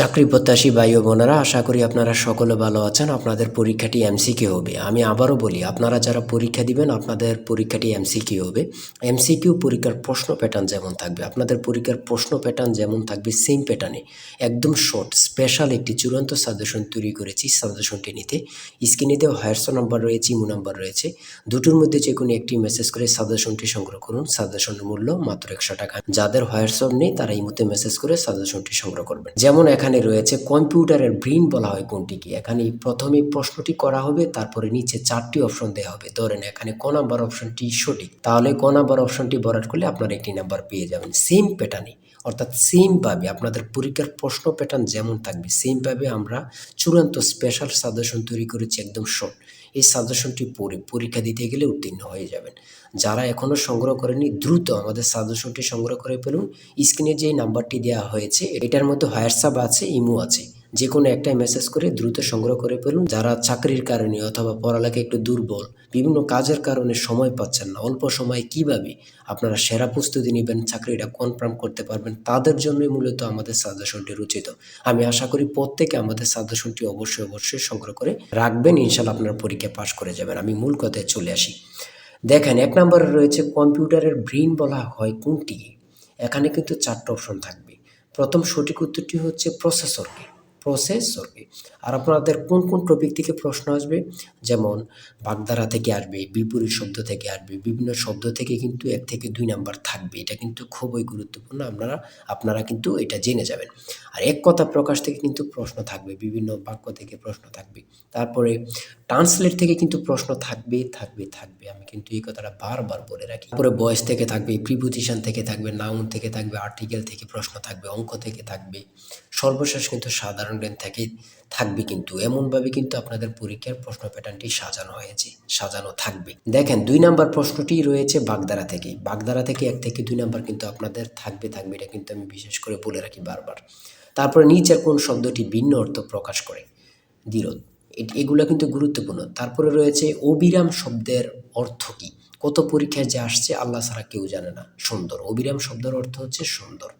চাকরি প্রত্যাশী ভাই ও বোনেরা, আশা করি আপনারা সকলে ভালো আছেন। আপনাদের পরীক্ষাটি এমসিকিউ হবে। আমি আবারও বলি, আপনারা যারা পরীক্ষা দিবেন আপনাদের পরীক্ষাটি এমসিকিউ হবে। এমসিকিউ পরীক্ষার প্রশ্ন প্যাটার্ন যেমন থাকবে, আপনাদের পরীক্ষার প্রশ্ন প্যাটার্ন যেমন থাকবে সেম প্যাটার্নে একদম শর্ট স্পেশাল একটি চূড়ান্ত সাজেশন তৈরি করেছি। সাজেশনটি নিতে স্ক্রিনে দেওয়া হোয়াটসঅ্যাপ নাম্বার রয়েছে, ইমো নাম্বার রয়েছে, দুটোর মধ্যে যে কোনো একটি মেসেজ করে সাজেশনটি সংগ্রহ করুন। সাজেশনের মূল্য মাত্র 100 টাকা। যাদের হোয়াটসঅ্যাপ নেই তারা ইমোতে মেসেজ করে সাজেশনটি সংগ্রহ করবেন। যেমন এখানে রয়েছে কম্পিউটারের ব্রেইন বলা হয় কোনটিকে। এখানে প্রথমে প্রশ্নটি করা হবে, তারপরে নিচে 4টি অপশন দেওয়া হবে। ধরেন এখানে ক নাম্বার অপশনটি সঠিক, তাহলে ক নাম্বার অপশনটি ভরাট করলে আপনারা একটি নাম্বার পেয়ে যাবেন। সেম প্যাটার্নে, অর্থাৎ সেমভাবে আপনাদের পরীক্ষার প্রশ্ন প্যাটার্ন যেমন থাকবে সেমভাবে আমরা চূড়ান্ত স্পেশাল সাজেশন তৈরি করেছি, একদম শর্ট। এই সাজেশনটি পড়ে পরীক্ষা দিতে গেলে উত্তীর্ণ হয়ে যাবেন। যারা এখনও সংগ্রহ করেনি দ্রুত আমাদের সাজেশনটি সংগ্রহ করে ফেলুন। স্ক্রিনে যে নাম্বারটি দেওয়া হয়েছে এটার মধ্যে হোয়াটসঅ্যাপ আছে, ইমো আছে, যে কোনো একটাই মেসেজ করে দ্রুত সংগ্রহ করে ফেলুন। যারা চাকরির কারণে অথবা পড়ালেখা একটু দুর্বল, বিভিন্ন কাজের কারণে সময় পাচ্ছেন না, অল্প সময়ে কিভাবে আপনারা সেরা প্রস্তুতি নেবেন, চাকরিটা কনফার্ম করতে পারবেন, তাদের জন্যই মূলত আমাদের সাজেশনটি রচিত। আমি আশা করি প্রত্যেকে আমাদের সাজেশনটি অবশ্যই সংগ্রহ করে রাখবেন। ইনশাল্লাহ আপনারা পরীক্ষা পাশ করে যাবেন। আমি মূল কথায় চলে আসি। দেখেন 1 নম্বরে রয়েছে কম্পিউটারের ব্রেইন বলা হয় কোনটি। এখানে কিন্তু 4টা অপশন থাকবে। প্রথম সঠিক উত্তরটি হচ্ছে প্রসেসরকে। আর আপনাদের কোন কোন টপিক থেকে প্রশ্ন আসবে, যেমন বাগধারা থেকে আসবে, বিপরীত শব্দ থেকে আসবে, বিভিন্ন শব্দ থেকে কিন্তু 1 থেকে 2 নাম্বার থাকবে। এটা কিন্তু খুবই গুরুত্বপূর্ণ, আপনারা কিন্তু এটা জেনে যাবেন। আর এক কথা প্রকাশ থেকে কিন্তু প্রশ্ন থাকবে, বিভিন্ন বাক্য থেকে প্রশ্ন থাকবে। তারপরে ট্রান্সলেট থেকে কিন্তু প্রশ্ন থাকবে। আমি কিন্তু এই কথাটা বারবার বলে রাখি। তারপরে ভয়েস থেকে থাকবে, প্রিপোজিশন থেকে থাকবে, নাউন থেকে থাকবে, আর্টিকেল থেকে প্রশ্ন থাকবে, অঙ্ক থেকে থাকবে, সর্বশেষ কিন্তু সাধারণ জ্ঞান থেকে থাকবে। কিন্তু এমনভাবে কিন্তু আপনাদের পরীক্ষার প্রশ্ন প্যাটার্নটি সাজানো থাকবে। দেখেন 2 নাম্বার প্রশ্নটি রয়েছে বাগধারা থেকে। বাগধারা থেকে 1 থেকে 2 নাম্বার কিন্তু আপনাদের থাকবে। এটা কিন্তু আমি বিশেষ করে বলে রাখি বারবার। তারপরে নিচের কোন শব্দটি ভিন্ন অর্থ প্রকাশ করে, দ্বিরোধ, এগুলা কিন্তু গুরুত্বপূর্ণ। তারপরে রয়েছে অবিরাম শব্দের অর্থ কী। কত পরীক্ষায় যে আসছে আল্লাহ ছাড়া কেউ জানে না। সুন্দর, অবিরাম শব্দের অর্থ হচ্ছে সুন্দর।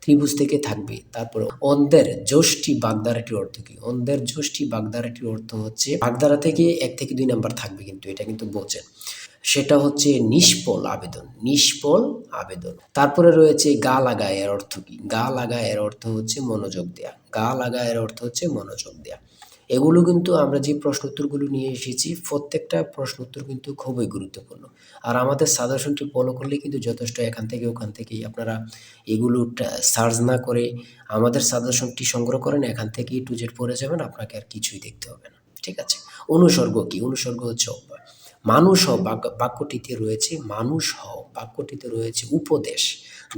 ত্রিভুজ থেকে থাকবে। তারপরে অন্ধের যষ্টি বাগধারাটির অর্থ কী। অন্ধের যষ্টি বাগধারাটির অর্থ হচ্ছে, বাগধারা থেকে 1 থেকে 2 নাম্বার থাকবে, কিন্তু এটা কিন্তু বোঝেন, সেটা হচ্ছে নিষ্ফল আবেদন। তারপরে রয়েছে গা লাগা, এর অর্থ কী। গা লাগা এর অর্থ হচ্ছে মনোযোগ দেয়া। এগুলো কিন্তু আমরা যে প্রশ্ন উত্তরগুলো নিয়ে এসেছি প্রত্যেকটা প্রশ্ন উত্তর কিন্তু খুবই গুরুত্বপূর্ণ। আর আমাদের সাজেশনটি ফলো করলে কিন্তু যথেষ্ট। এখান থেকে ওখান থেকেই আপনারা এগুলো সার্চ না করে আমাদের সাজেশনটি সংগ্রহ করেন, এখান থেকে টু জেড পড়ে যাবেন, আপনাকে আর কিছুই দেখতে হবে না। ঠিক আছে। অনুসর্গ কী। অনুসর্গ হচ্ছে অভ্যাস। বাক্যটিতে রয়েছে উপদেশ।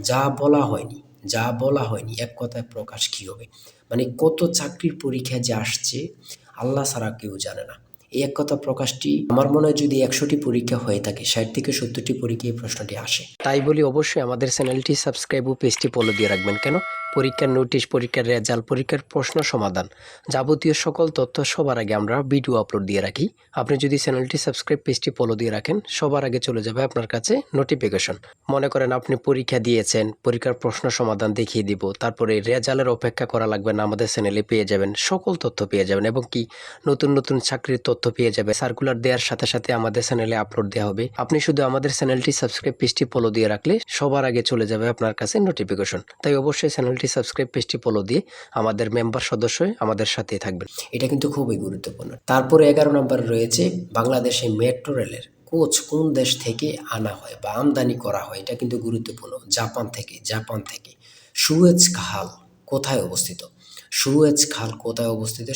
যা বলা হয়নি এক কথায় প্রকাশ কী হবে। মানে কত চাকরির পরীক্ষা যে আসছে আল্লাহ ছাড়া কেউ জানে না। এই এক কথা প্রকাশটি আমার মনে হয় যদি 100টি পরীক্ষা হয়ে থাকে 60 থেকে 70টি পরীক্ষায় এই প্রশ্নটি আসে। তাই বলি অবশ্যই আমাদের চ্যানেলটি সাবস্ক্রাইব ও পেজটি ফলো দিয়ে রাখবেন। কেন? পরীক্ষার নোটিশ, পরীক্ষার রেজাল্ট, পরীক্ষার প্রশ্ন সমাধান, যাবতীয় সকল তথ্য সবার আগে আমরা ভিডিও আপলোড দিয়ে রাখি। আপনি যদি চ্যানেলটি সাবস্ক্রাইব, পেজটি ফলো দিয়ে রাখেন, সবার আগে চলে যাবে আপনার কাছে নোটিফিকেশন। মনে করেন আপনি পরীক্ষা দিয়েছেন, পরীক্ষার প্রশ্ন সমাধান দেখিয়ে দিব, তারপরে রেজাল্টের অপেক্ষা করা লাগবে না, আমাদের চ্যানেলে পেয়ে যাবেন, সকল তথ্য পেয়ে যাবেন, এবং কি নতুন চাকরির তথ্য পেয়ে যাবে। সার্কুলার দেওয়ার সাথে সাথে আমাদের চ্যানেলে আপলোড দেওয়া হবে। আপনি শুধু আমাদের চ্যানেলটি সাবস্ক্রাইব, পেজটি ফলো দিয়ে রাখলে সবার আগে চলে যাবে আপনার কাছে নোটিফিকেশন। তাই অবশ্যই চ্যানেলটি সাবস্ক্রাইব, পেজটি ফলো দিয়ে আমাদের মেম্বার সদস্য হয়ে আমাদের সাথেই থাকবেন। এটা কিন্তু খুবই গুরুত্বপূর্ণ। তারপরে 11 নম্বর রয়েছে বাংলাদেশে মেট্রো রেলের কোচ কোন দেশ থেকে আনা হয় বা আমদানি করা হয়। এটা কিন্তু গুরুত্বপূর্ণ। জাপান থেকে। সুয়েজ খাল কোথায় অবস্থিত?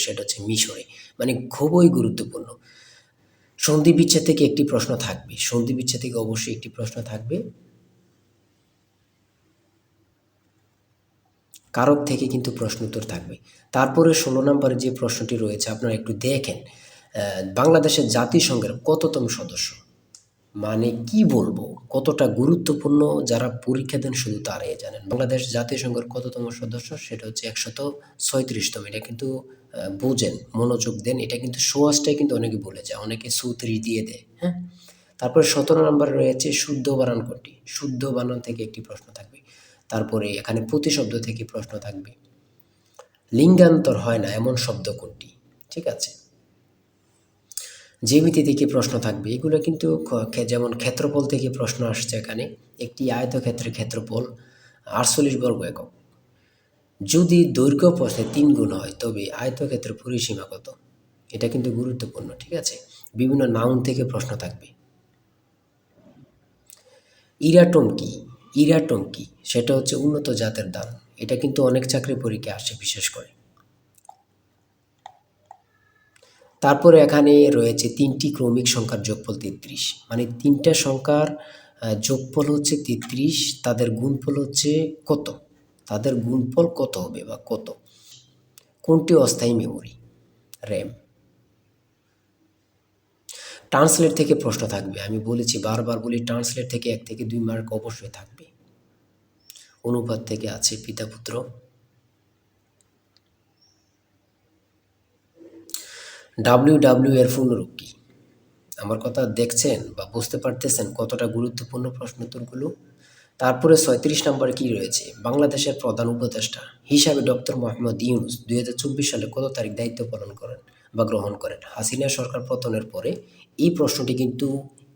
সেটা হচ্ছে মিশরে। মানে খুবই গুরুত্বপূর্ণ। সন্ধি বিচ্ছেদ থেকে একটি প্রশ্ন থাকবে। অবশ্যই একটি প্রশ্ন থাকবে। কারক থেকে কিন্তু প্রশ্ন উত্তর থাকবে। তারপরে 16 নম্বরে যে প্রশ্নটি রয়েছে আপনারা একটু দেখেন, বাংলাদেশের জাতিসংঘের কততম সদস্য। মানে কি বলবো, কতটা গুরুত্বপূর্ণ, যারা পরীক্ষা দেন শুধু তারাই জানেন। বাংলাদেশ জাতিসংঘের কততম সদস্য, সেটা হচ্ছে 136তম। এটা কিন্তু বোঝেন, মনোযোগ দেন। এটা কিন্তু সোয়াশটাই কিন্তু অনেকে বলে যায়, অনেকে 34 দিয়ে দেয়। হ্যাঁ। তারপরে 17 নম্বরে রয়েছে শুদ্ধ বানান কোনটি। শুদ্ধ বানান থেকে একটি প্রশ্ন থাকবে। তারপরে এখানে প্রতিশব্দ থেকে প্রশ্ন থাকবে। লিঙ্গান্তর হয় না এমন শব্দ কোনটি? ঠিক আছে, জ্যামিতি থেকে প্রশ্ন থাকবে, এগুলো কিন্তু যেমন ক্ষেত্রফল থেকে প্রশ্ন আসছে এখানে। একটি আয়তক্ষেত্রের ক্ষেত্রফল 48 বর্গ একক। যদি দৈর্ঘ্য প্রস্থে 3 গুণ হয় তবে আয়তক্ষেত্রের পরিসীমা কত? এটা কিন্তু গুরুত্বপূর্ণ। ঠিক আছে, বিভিন্ন নাউন থেকে প্রশ্ন থাকবে। ইরাটোম কি? ইরাটোম কি? সেটা হচ্ছে উন্নত জাতের ধান। এটা কিন্তু অনেক চাকরি পরীক্ষায় আসে বিশেষ করে। তারপরে এখানে রয়েছে 3টি ক্রমিক সংখ্যার যোগফল 33, মানে 3টা সংখ্যার যোগফল হচ্ছে 33, তাদের গুণফল হচ্ছে কত? তাদের গুণফল কত হবে বা কত? কোনটি অস্থায়ী মেমোরি? র্যাম। ট্রান্সলেট থেকে প্রশ্ন থাকবে, আমি বলেছি বারবার বলি, ট্রান্সলেট থেকে 1 থেকে 2 মার্ক অবশ্যই থাকবে। অনুপাত থেকে আছে পিতা পুত্র। ডাব্লিউ এর পূর্ণরূপ কি? আমার কথা দেখছেন বা বুঝতে পারতেছেন কতটা গুরুত্বপূর্ণ প্রশ্ন উত্তরগুলো? তারপরে 36 নম্বরে কি রয়েছে? বাংলাদেশের প্রধান উপদেষ্টা হিসাবে ডক্টর মোহাম্মদ ইউনূস 2024 সালে কত তারিখ দায়িত্ব পালন করেন বা গ্রহণ করেন? হাসিনা সরকার পতনের পরে এই প্রশ্নটি কিন্তু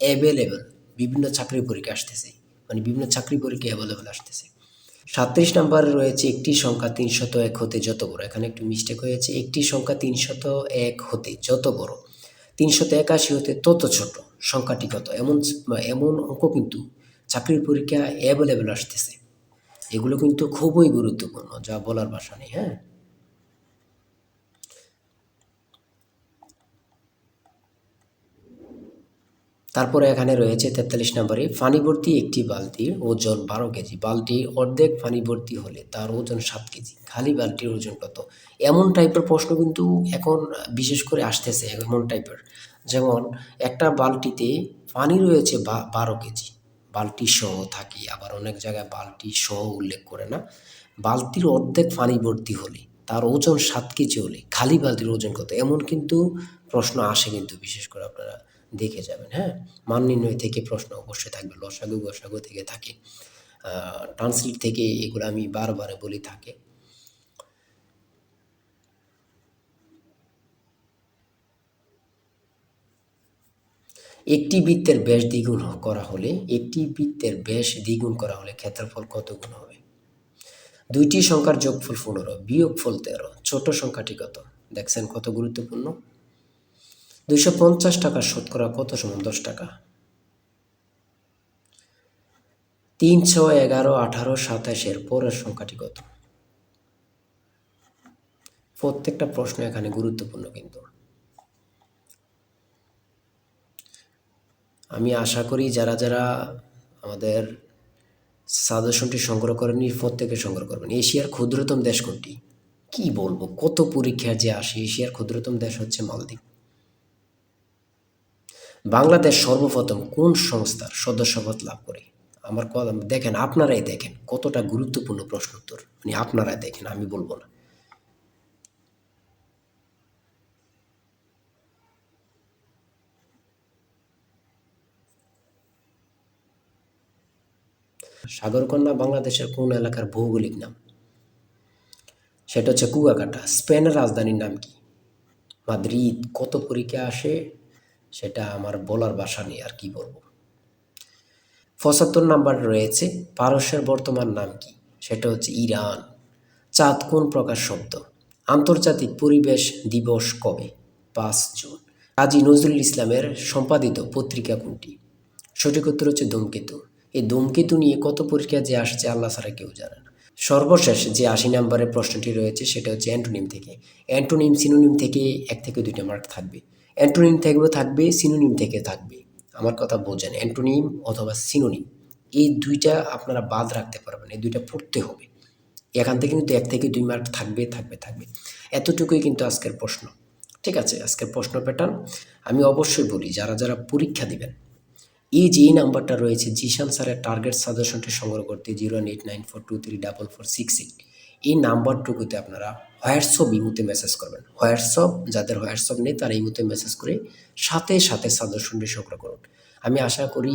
অ্যাভেলেবল, বিভিন্ন চাকরি পরীক্ষা আসতেছে, মানে বিভিন্ন চাকরি পরীক্ষা অ্যাভেলেবল আসতেছে। 37 নম্বরে রয়েছে একটি সংখ্যা 301 হতে যত বড়। এখানে একটু মিস্টেক হয়েছে, একটি সংখ্যা 301 হতে যত বড় 381 হতে তত ছোট সংখ্যাটি কত? এমন এমন অঙ্ক কিন্তু চাকরির পরীক্ষা অ্যাভেলেবল আসতেছে। এগুলো কিন্তু খুবই গুরুত্বপূর্ণ, যা বলার ভাষা নেই। হ্যাঁ, তারপরে এখানে রয়েছে 43 নম্বরে, পানি ভর্তি একটি বালতির ওজন 12 কেজি, বালতির অর্ধেক পানি ভর্তি হলে তার ওজন 7 কেজি, খালি বালতির ওজন কত? এমন টাইপের প্রশ্ন কিন্তু এখন বিশেষ করে আসতেছে, এমন টাইপের। যেমন একটা বালতিতে পানি রয়েছে 12 কেজি, বালতি সহ থাকে, আবার অনেক জায়গায় বালতি সহ উল্লেখ করে না। বালতির অর্ধেক পানি ভর্তি হলে তার ওজন 7 কেজি হলে খালি বালতির ওজন কত? এমন কিন্তু প্রশ্ন আসে কিন্তু, বিশেষ করে আপনারা দেখে যাবেন। হ্যাঁ, মান নির্ণয় থেকে প্রশ্ন অবশ্যই থাকবে, লসাগু গসাগু থেকে থাকে, ট্রান্সলেট থেকে, এগুলো আমি বারবার বলি থাকে। একটি বৃত্তের ব্যাস দ্বিগুণ করা হলে, একটি বৃত্তের ব্যাস দ্বিগুণ করা হলে ক্ষেত্রফল কত গুণ হবে? দুইটি সংখ্যার যোগফল 15, বিয়োগফল 13, ছোট সংখ্যাটি কত? দেখছেন কত গুরুত্বপূর্ণ। 250 টাকা শতকরা কত সমান 10 টাকা? 3, 6, 11, 18, 27 এর পরের সংখ্যাটি কত? প্রত্যেকটা প্রশ্ন এখানে গুরুত্বপূর্ণ কিন্তু। আমি আশা করি যারা যারা আমাদের সাজেশনটি সংগ্রহ করেননি, প্রত্যেকে সংগ্রহ করবেন। এশিয়ার ক্ষুদ্রতম দেশ কোনটি? কি বলবো, কত পরীক্ষা যে আসে। এশিয়ার ক্ষুদ্রতম দেশ হচ্ছে মালদ্বীপ। বাংলাদেশ সর্বপ্রথম কোন সংস্থার সদস্যপদ লাভ করে? আমার কথা দেখেন, আপনারাই দেখেন কতটা গুরুত্বপূর্ণ প্রশ্ন উত্তর, মানে আপনারাই দেখেন, আমি বলবো না। সাগরকন্যা বাংলাদেশের কোন এলাকার ভৌগোলিক নাম? সেটা হচ্ছে কুয়াকাটা। স্পেনের রাজধানীর নাম কি? মাদ্রিদ। কত পরীক্ষা আসে সেটা আমার বলার ভাষা নেই, আর কি বলবো। 75 নাম্বার রয়েছে, পারস্যের বর্তমান নাম কি? সেটা হচ্ছে ইরান। চাঁদ কোন প্রকার শব্দ? আন্তর্জাতিক পরিবেশ দিবস কবে? 5 জুন। কাজী নজরুল ইসলামের সম্পাদিত পত্রিকা কোনটি? সঠিক উত্তর হচ্ছে ধূমকেতু। এই ধূমকেতু নিয়ে কত পরীক্ষা যে আসছে আল্লাহ ছাড়া কেউ জানে না। সর্বশেষ যে 80 নম্বরের প্রশ্নটি রয়েছে সেটা হচ্ছে অ্যান্টোনিম থেকে। অ্যান্টোনিম সিনোনিম থেকে 1 থেকে 2টা মার্ক থাকবে। অ্যান্টোনিম থেকেও থাকবে, সিনোনিম থেকে থাকবে। আমার কথা বোঝেন, অ্যান্টোনিম অথবা সিনোনিম, এই 2টা আপনারা বাদ রাখতে পারবেন, এই 2টা পড়তে হবে। এখান থেকে কিন্তু 1 থেকে 2 মার্ক থাকবে থাকবে থাকবে। এতটুকুই কিন্তু আজকের প্রশ্ন। ঠিক আছে, আজকের প্রশ্ন প্যাটার্ন আমি অবশ্যই বলি, যারা যারা পরীক্ষা দিবেন, এই যে এই নাম্বারটা রয়েছে জিশান স্যারের টার্গেট সাজেশনটি সংগ্রহ করতে 018942388, এই নাম্বারটুকুতে আপনারা হোয়াটসঅ্যাপ ইমুতে মেসেজ করবেন। হোয়াটসঅ্যাপ, যাদের হোয়াটসঅ্যাপ নেই তারা ইমুতে মেসেজ করে সাথে সাথে সাজেশনটি সংগ্রহ করুন। আমি আশা করি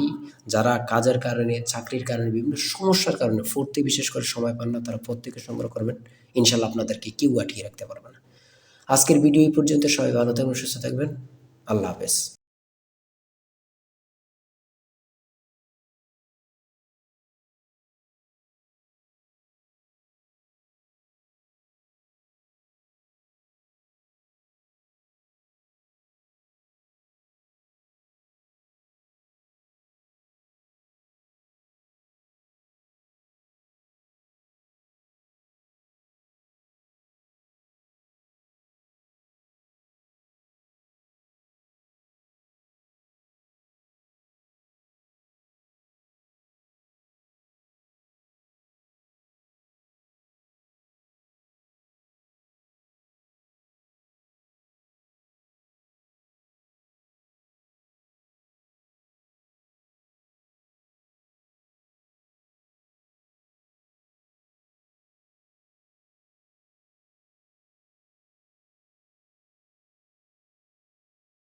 যারা কাজের কারণে, চাকরির কারণে, বিভিন্ন সমস্যার কারণে পড়তে বিশেষ করে সময় পান না, তারা প্রত্যেকে সংগ্রহ করবেন। ইনশাল্লাহ আপনাদেরকে কেউ আটকিয়ে রাখতে পারবে না। আজকের ভিডিও এই পর্যন্ত। সবাই ভালো থাকবেন, সুস্থ থাকবেন। আল্লাহ হাফেজ।